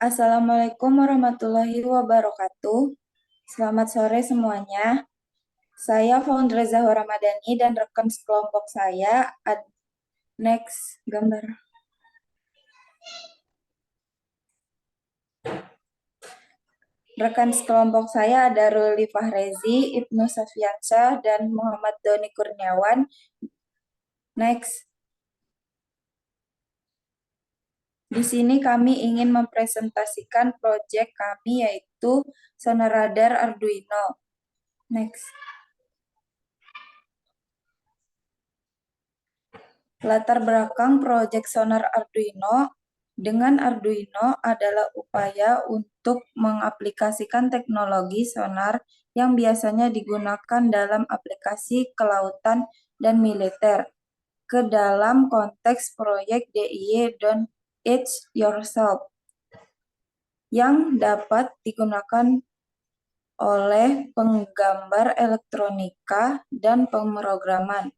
Assalamualaikum warahmatullahi wabarakatuh. Selamat sore semuanya. Saya Faundra Zahra Ramadhani dan rekan sekelompok saya. Next gambar. Rekan sekelompok saya ada Ruli Fahrezi, Ibnu Safiansyah, dan Muhammad Doni Kurniawan. Next. Di sini kami ingin mempresentasikan proyek kami yaitu sonar radar Arduino. Next. Latar belakang proyek sonar Arduino. Dengan Arduino adalah upaya untuk mengaplikasikan teknologi sonar yang biasanya digunakan dalam aplikasi kelautan dan militer ke dalam konteks proyek DIY Don't It Yourself yang dapat digunakan oleh penggambar elektronika dan pemrograman.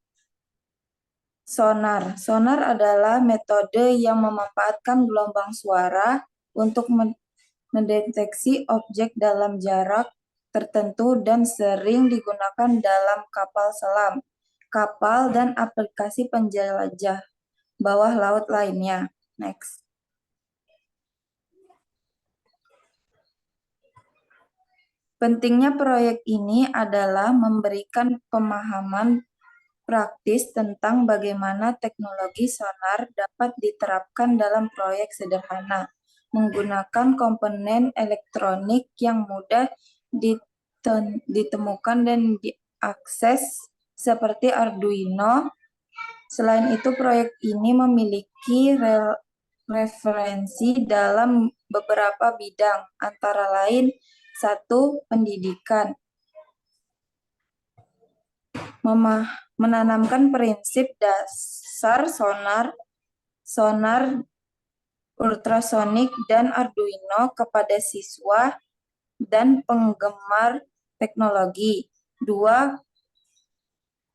Sonar adalah metode yang memanfaatkan gelombang suara untuk mendeteksi objek dalam jarak tertentu dan sering digunakan dalam kapal selam, kapal, dan aplikasi penjelajah bawah laut lainnya. Next. Pentingnya proyek ini adalah memberikan pemahaman praktis tentang bagaimana teknologi sonar dapat diterapkan dalam proyek sederhana, menggunakan komponen elektronik yang mudah ditemukan dan diakses seperti Arduino. Selain itu, proyek ini memiliki referensi dalam beberapa bidang, antara lain 1. Pendidikan. Menanamkan prinsip dasar sonar ultrasonik dan Arduino kepada siswa dan penggemar teknologi. 2.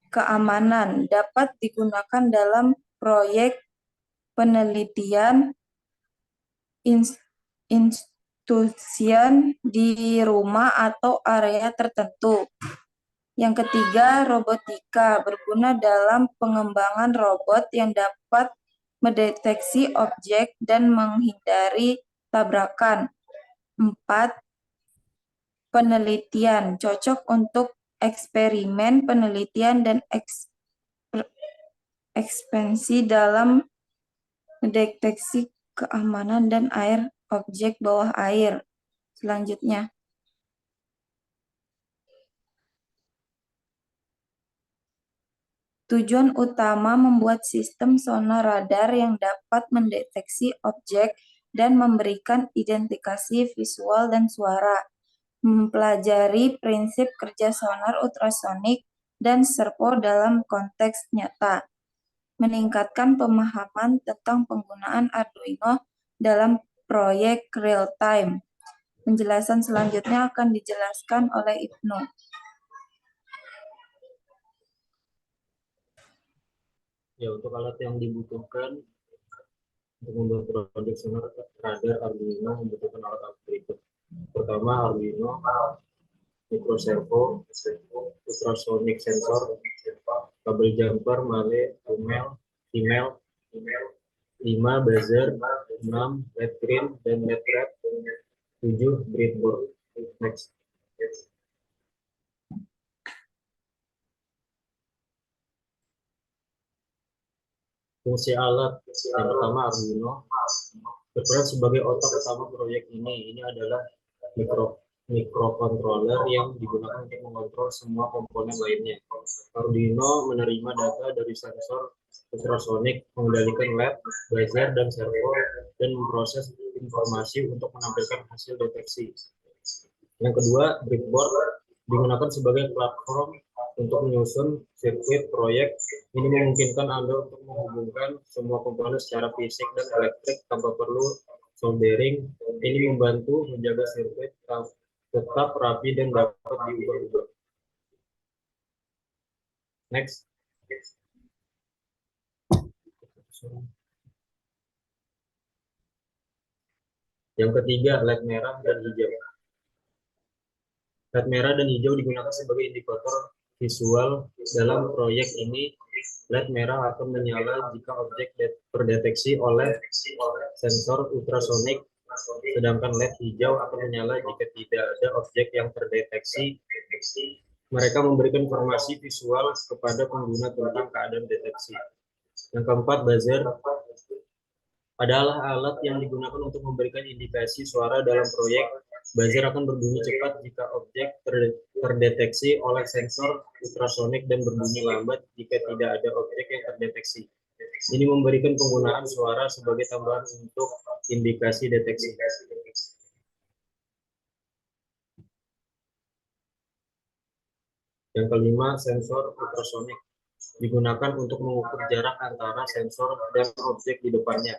Keamanan dapat digunakan dalam proyek penelitian institusian di rumah atau area tertentu. Yang ketiga, robotika berguna dalam pengembangan robot yang dapat mendeteksi objek dan menghindari tabrakan. 4. Penelitian cocok untuk eksperimen penelitian dan ekspansi dalam mendeteksi keamanan dan air objek bawah air. Selanjutnya. Tujuan utama membuat sistem sonar radar yang dapat mendeteksi objek dan memberikan identifikasi visual dan suara, mempelajari prinsip kerja sonar ultrasonik dan servo dalam konteks nyata, meningkatkan pemahaman tentang penggunaan Arduino dalam proyek real-time. Penjelasan selanjutnya akan dijelaskan oleh Ibnu. Ya, untuk alat yang dibutuhkan untuk membuat proyek sonar radar Arduino membutuhkan alat-alat berikut. Pertama, Arduino microservo, ultrasonic sensor, kabel jumper, male, female, 5 buzzer, 6 LED green dan LED red, 7 breadboard. Next. Fungsi alat yang pertama Arduino berperan sebagai otak utama proyek ini. Ini adalah microcontroller yang digunakan untuk mengontrol semua komponen lainnya. Arduino menerima data dari sensor ultrasonik, mengendalikan LED, buzzer, dan servo, dan memproses informasi untuk menampilkan hasil deteksi. Yang kedua, breadboard digunakan sebagai platform untuk menyusun sirkuit proyek. Ini memungkinkan Anda untuk menghubungkan semua komponen secara fisik dan elektrik tanpa perlu soldering. Ini membantu menjaga sirkuit tetap rapi dan dapat diubah-ubah. Next. Yang ketiga, LED merah dan hijau. LED merah dan hijau digunakan sebagai indikator visual dalam proyek ini. LED merah akan menyala jika objek terdeteksi oleh sensor ultrasonik, sedangkan LED hijau akan menyala jika tidak ada objek yang terdeteksi. Mereka memberikan informasi visual kepada pengguna tentang keadaan deteksi. Yang keempat, buzzer adalah alat yang digunakan untuk memberikan indikasi suara dalam proyek. Buzzer akan berbunyi cepat jika objek terdeteksi oleh sensor ultrasonik dan berbunyi lambat jika tidak ada objek yang terdeteksi. Ini memberikan penggunaan suara sebagai tambahan untuk indikasi deteksi. Yang kelima, sensor ultrasonik digunakan untuk mengukur jarak antara sensor dan objek di depannya.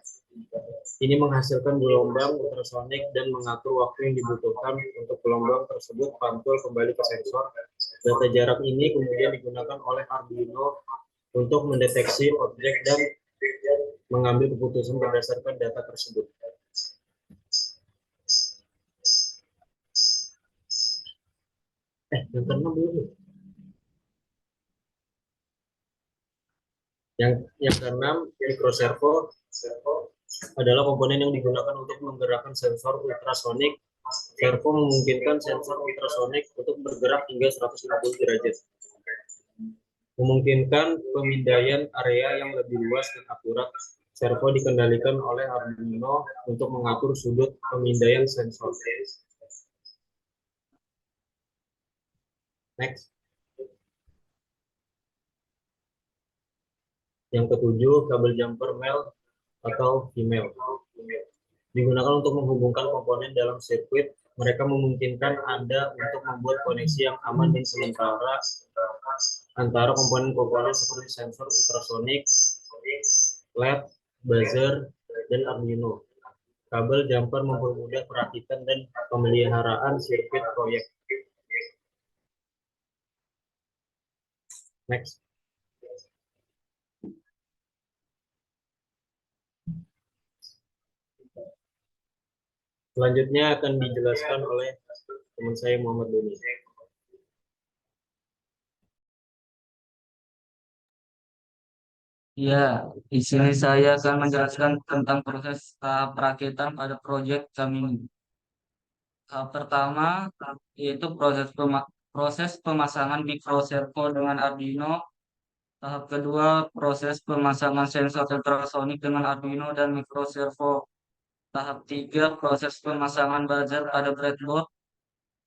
Ini menghasilkan gelombang ultrasonik dan mengatur waktu yang dibutuhkan untuk gelombang tersebut pantul kembali ke sensor. Data jarak ini kemudian digunakan oleh Arduino untuk mendeteksi objek dan mengambil keputusan berdasarkan data tersebut. Yang keenam belum. Yang keenam, microservo adalah komponen yang digunakan untuk menggerakkan sensor ultrasonik. Servo memungkinkan sensor ultrasonik untuk bergerak hingga 150 derajat. Memungkinkan pemindaian area yang lebih luas dan akurat. Servo dikendalikan oleh Arduino untuk mengatur sudut pemindaian sensor. Next. Yang ketujuh, kabel jumper male atau female. Digunakan untuk menghubungkan komponen dalam sirkuit. Mereka memungkinkan Anda untuk membuat koneksi yang aman dan sementara antara komponen-komponen seperti sensor ultrasonik, LED, buzzer, dan Arduino. Kabel jumper mempermudah perakitan dan pemeliharaan sirkuit proyek. Next. Selanjutnya akan dijelaskan oleh teman saya Muhammad Doni. Ya, di sini saya akan menjelaskan tentang proses perakitan pada proyek kami. Tahap pertama yaitu proses pemasangan microservo dengan Arduino. Tahap kedua, proses pemasangan sensor ultrasonik dengan Arduino dan microservo. Tahap tiga, proses pemasangan buzzer pada breadboard.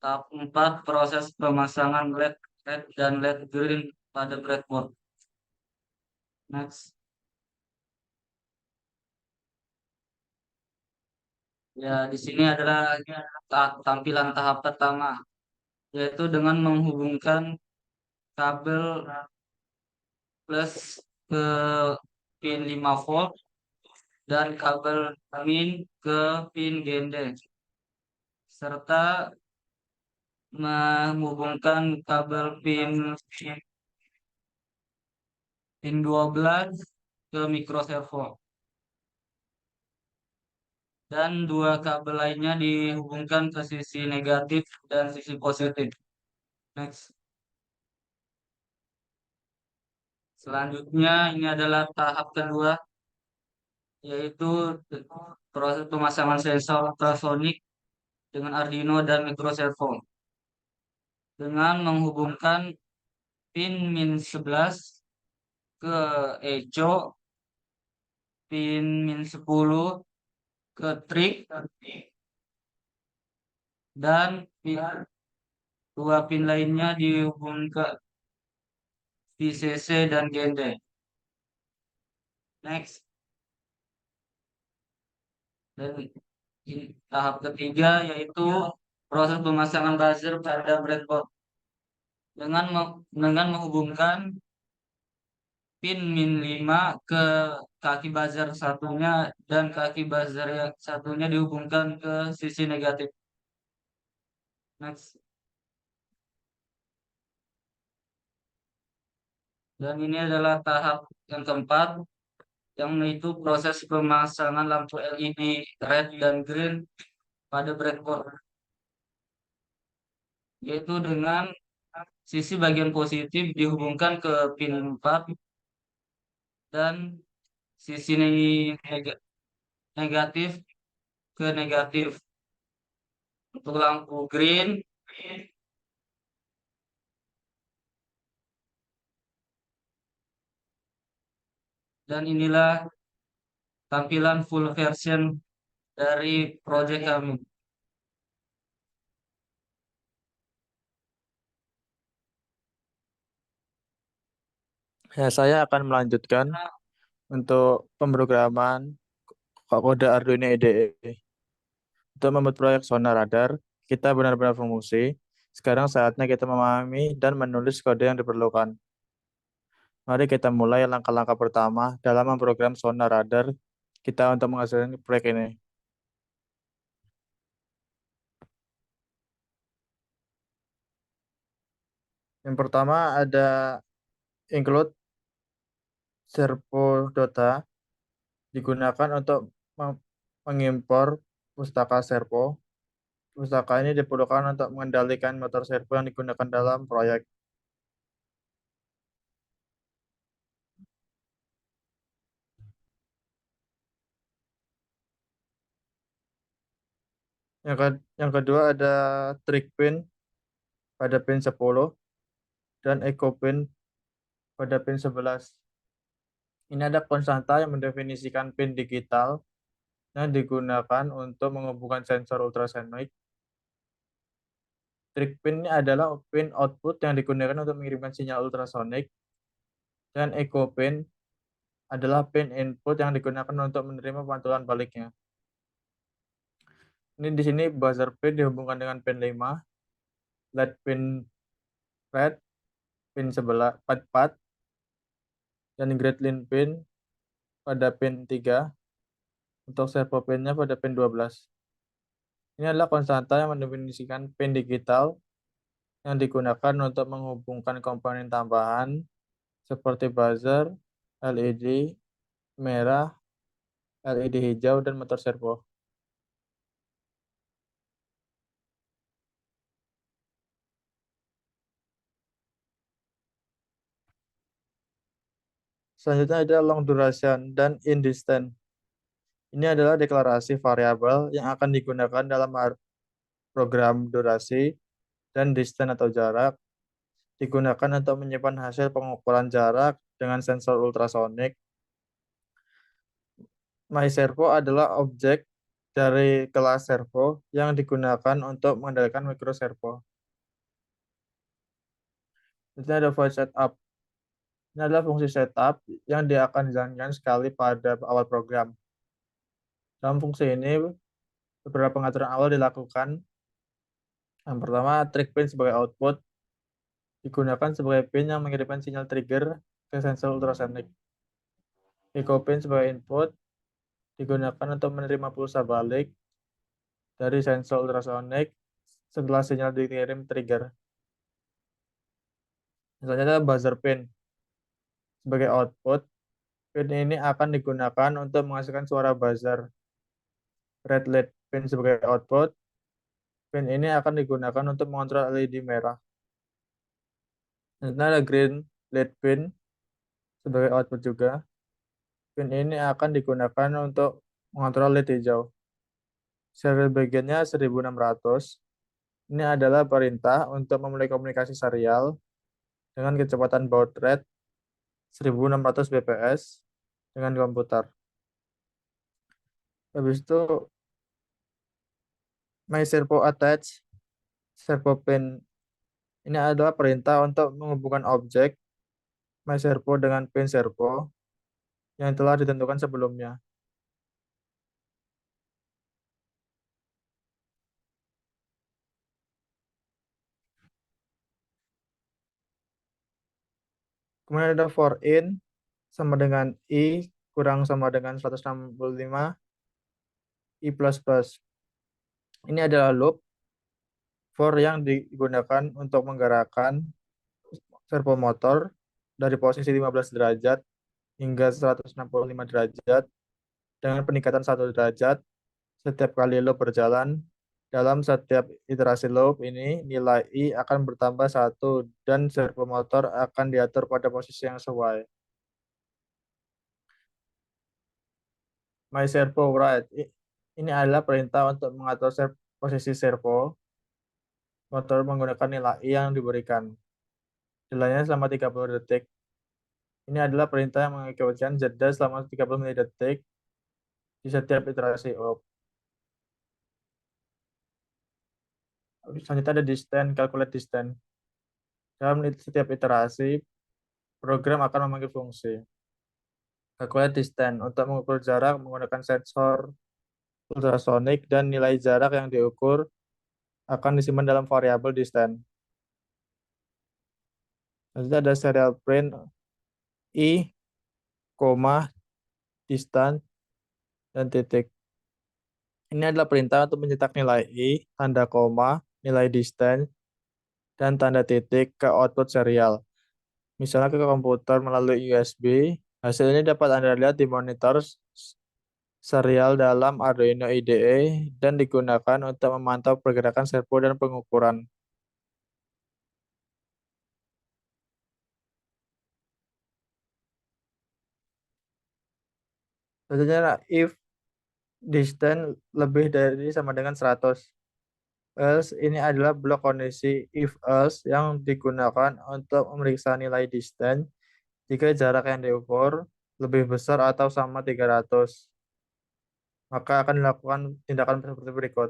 Tahap empat, proses pemasangan LED red dan LED green pada breadboard. Next. Ya, di sini adalah tampilan tahap pertama, yaitu dengan menghubungkan kabel plus ke pin 5 volt dan kabel min ke pin GND, serta menghubungkan kabel pin 12 ke microservo. Dan dua kabel lainnya dihubungkan ke sisi negatif dan sisi positif. Next. Selanjutnya ini adalah tahap kedua, yaitu proses pemasangan sensor ultrasonik dengan Arduino dan microservo. Dengan menghubungkan pin min 11 ke echo, pin min 10 ke trik, dan dua pin lainnya dihubungkan ke VCC dan GND. Next. Dan tahap ketiga yaitu proses pemasangan buzzer pada breadboard dengan menghubungkan pin min 5 ke kaki buzzer satunya dan kaki buzzer yang satunya dihubungkan ke sisi negatif. Next. Dan ini adalah tahap yang keempat, yang itu proses pemasangan lampu LED red dan green pada breadboard, yaitu dengan sisi bagian positif dihubungkan ke pin 4 dan sisi negatif ke negatif. Untuk lampu green, dan inilah tampilan full version dari project kami. Ya, saya akan melanjutkan untuk pemrograman kode Arduino IDE. Untuk membuat proyek sonar radar, kita benar-benar berfungsi. Sekarang saatnya kita memahami dan menulis kode yang diperlukan. Mari kita mulai langkah-langkah pertama dalam memprogram sonar radar kita untuk menghasilkan proyek ini. Yang pertama ada include servo data digunakan untuk mengimpor pustaka servo. Pustaka ini diperlukan untuk mengendalikan motor servo yang digunakan dalam proyek. Yang kedua ada trig pin pada pin 10 dan echo pin pada pin 11. Ini ada konstanta yang mendefinisikan pin digital yang digunakan untuk menghubungkan sensor ultrasonik. Trig pin ini adalah pin output yang digunakan untuk mengirimkan sinyal ultrasonik, dan echo pin adalah pin input yang digunakan untuk menerima pantulan baliknya. Ini di sini buzzer pin dihubungkan dengan pin 5, LED pin red, pin 4, dan grid line pin pada pin 3, untuk servo pinnya pada pin 12. Ini adalah konstanta yang mendefinisikan pin digital yang digunakan untuk menghubungkan komponen tambahan seperti buzzer, LED merah, LED hijau, dan motor servo. Selanjutnya ada long duration dan in distance. Ini adalah deklarasi variabel yang akan digunakan dalam program durasi, dan distance atau jarak digunakan untuk menyimpan hasil pengukuran jarak dengan sensor ultrasonik. MyServo adalah objek dari kelas servo yang digunakan untuk mengendalikan microservo. Ini ada void setup. Ini adalah fungsi setup yang dia akan dijalankan sekali pada awal program. Dalam fungsi ini, beberapa pengaturan awal dilakukan. Yang pertama, trig pin sebagai output digunakan sebagai pin yang mengirimkan sinyal trigger ke sensor ultrasonik. Echo pin sebagai input digunakan untuk menerima pulsa balik dari sensor ultrasonik setelah sinyal dikirim trigger. Misalnya ada buzzer pin sebagai output. Pin ini akan digunakan untuk menghasilkan suara buzzer. Red LED pin sebagai output. Pin ini akan digunakan untuk mengontrol LED merah. Selanjutnya ada green LED pin sebagai output juga. Pin ini akan digunakan untuk mengontrol LED hijau. Serial bagiannya 1600. Ini adalah perintah untuk memulai komunikasi serial dengan kecepatan baud rate 1600 bps dengan komputer. Habis itu MyServo attach servo pin. Ini adalah perintah untuk menghubungkan objek MyServo dengan pin servo yang telah ditentukan sebelumnya. Kemudian ada for in sama dengan i kurang sama dengan 165 i plus plus. Ini adalah loop for yang digunakan untuk menggerakkan servo motor dari posisi 15 derajat hingga 165 derajat dengan peningkatan 1 derajat setiap kali loop berjalan Dalam setiap iterasi loop ini, nilai I akan bertambah 1 dan servo motor akan diatur pada posisi yang sesuai. My servo right. Ini adalah perintah untuk mengatur posisi servo motor menggunakan nilai I yang diberikan. Delaynya selama 30 detik. Ini adalah perintah yang mengakibatkan jeda selama 30 detik di setiap iterasi loop. Selanjutnya ada distance, calculate distance. Dalam setiap iterasi, program akan memanggil fungsi calculate distance untuk mengukur jarak menggunakan sensor ultrasonik dan nilai jarak yang diukur akan disimpan dalam variabel distance. Selanjutnya ada serial print I, distance, dan titik. Ini adalah perintah untuk mencetak nilai I, tanda koma, nilai distance, dan tanda titik ke output serial. Misalnya ke komputer melalui USB, hasil ini dapat Anda lihat di monitor serial dalam Arduino IDE dan digunakan untuk memantau pergerakan servo dan pengukuran. Selanjutnya, if distance lebih dari sama dengan 100. Else ini adalah blok kondisi if else yang digunakan untuk memeriksa nilai distance jika jarak yang diukur lebih besar atau sama 300. Maka akan dilakukan tindakan seperti berikut.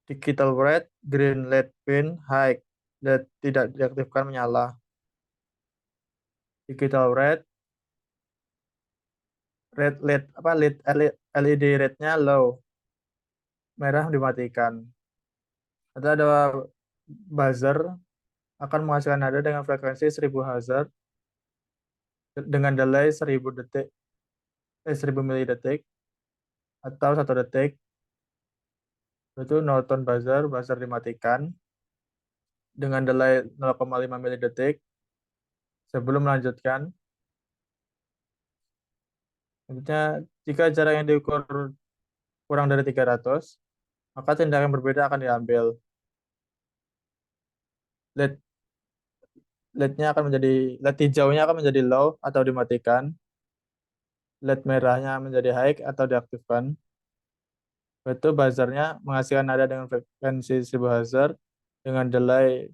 Digital red, green LED pin, high, LED tidak diaktifkan menyala. Digital red, LED red-nya low, merah dimatikan. Atau ada buzzer akan menghasilkan nada dengan frekuensi 1000 Hz dengan delay 1000 milidetik atau 1 detik. Itu no tone buzzer dimatikan dengan delay 0,5 milidetik sebelum melanjutkan. Selanjutnya, jika jarak yang diukur kurang dari 300, maka tindakan berbeda akan diambil. LED LED-nya akan menjadi LED hijaunya akan menjadi low atau dimatikan. LED merahnya menjadi high atau diaktifkan. Itu buzzernya menghasilkan nada dengan frekuensi 1000 Hz dengan delay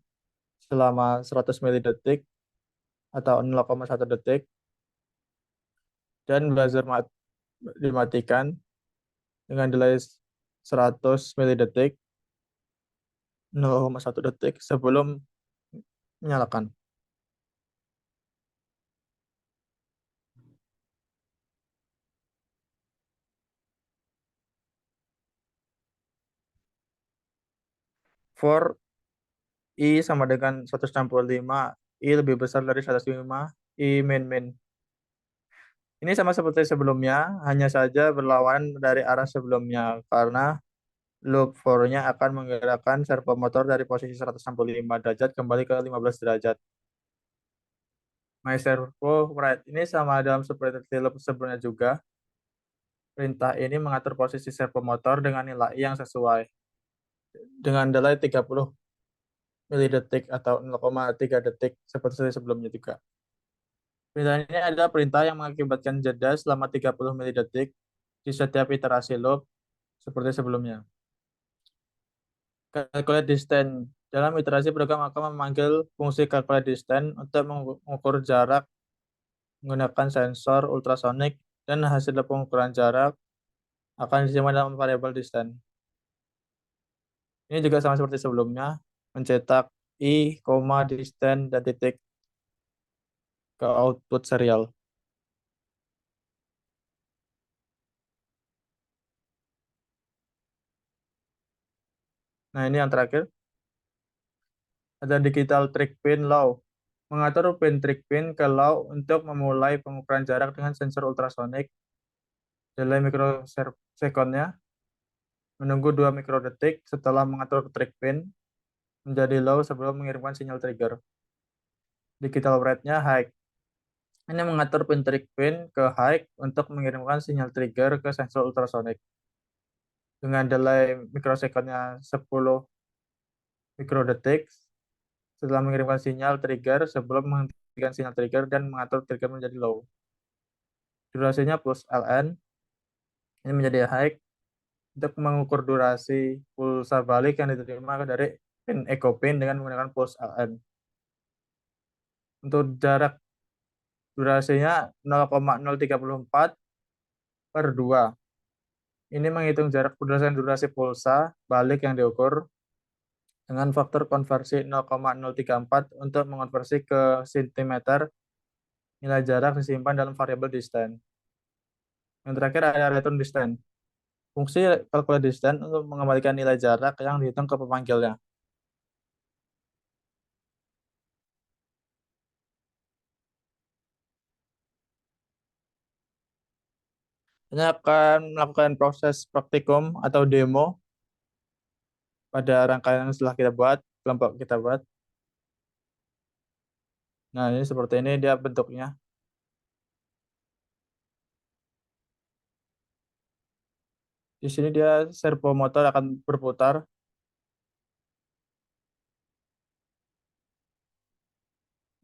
selama 100 milidetik atau 0,1 detik. Dan buzzer dimatikan dengan delay 100 milidetik 0,1 detik sebelum menyalakan. For I sama dengan 165, I lebih besar dari 105, I min. Ini sama seperti sebelumnya, hanya saja berlawanan dari arah sebelumnya, karena loop for-nya akan menggerakkan servo motor dari posisi 165 derajat kembali ke 15 derajat. My servo right, ini sama dalam seperti loop sebelumnya juga. Perintah ini mengatur posisi servo motor dengan nilai yang sesuai. Dengan delay 30 milidetik atau 0,3 detik seperti sebelumnya juga. Perintah ini adalah perintah yang mengakibatkan jeda selama 30 milidetik di setiap iterasi loop seperti sebelumnya. Calculate distance. Dalam iterasi program akan memanggil fungsi calculate distance untuk mengukur jarak menggunakan sensor ultrasonik dan hasil pengukuran jarak akan disimpan dalam variabel distance. Ini juga sama seperti sebelumnya, mencetak I, distance, dan titik ke output serial. Nah, ini yang terakhir. Ada digital trick pin low. Mengatur pin trick pin ke low untuk memulai pengukuran jarak dengan sensor ultrasonik. Delay mikrosekonnya menunggu 2 mikrodetik setelah mengatur trick pin menjadi low sebelum mengirimkan sinyal trigger. Digital rate-nya high. Ini mengatur pin trick pin ke high untuk mengirimkan sinyal trigger ke sensor ultrasonik. dengan delay mikrosecondnya 10 mikrodetik setelah mengirimkan sinyal trigger sebelum menghentikan sinyal trigger dan mengatur trigger menjadi low. Durasinya plus ln, ini menjadi high untuk mengukur durasi pulsa balik yang diterima dari pin echo pin dengan menggunakan plus ln. Untuk jarak durasinya 0,034 per 2. Ini menghitung jarak berdasarkan durasi pulsa balik yang diukur dengan faktor konversi 0,034 untuk mengonversi ke cm. Nilai jarak disimpan dalam variabel distance. Yang terakhir ada return distance. Fungsi calculate distance untuk mengembalikan nilai jarak yang dihitung ke pemanggilnya. Ini akan melakukan proses praktikum atau demo pada rangkaian yang setelah kita buat, kelompok kita buat. Nah, ini seperti ini dia bentuknya. Di sini dia servo motor akan berputar.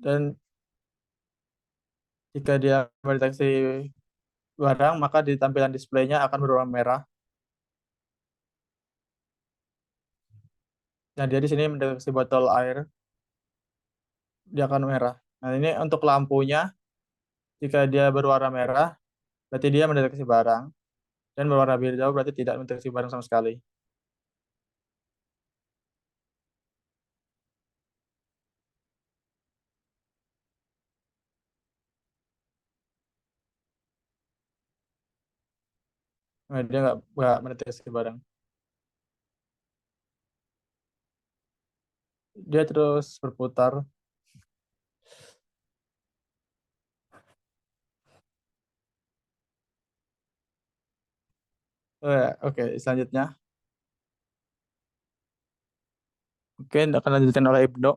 Dan jika dia mendeteksi barang, maka di tampilan displaynya akan berwarna merah. Nah, dia di sini mendeteksi botol air, dia akan merah. Nah, ini untuk lampunya, jika dia berwarna merah, berarti dia mendeteksi barang. Dan berwarna biru berarti tidak mendeteksi barang sama sekali. Nah, dia nggak mendeteksi barang. Dia terus berputar. Oke, selanjutnya. Oke, akan lanjutkan oleh Ibnu.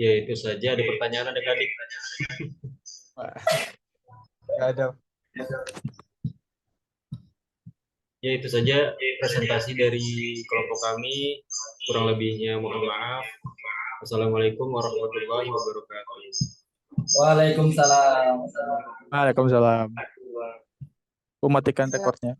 Ya, itu saja. Ada pertanyaan adik-adik? Wah, nggak ada. Ya, itu saja presentasi dari kelompok kami. Kurang lebihnya mohon maaf. Assalamualaikum warahmatullahi wabarakatuh. Waalaikumsalam. Waalaikumsalam. Aku matikan recordnya.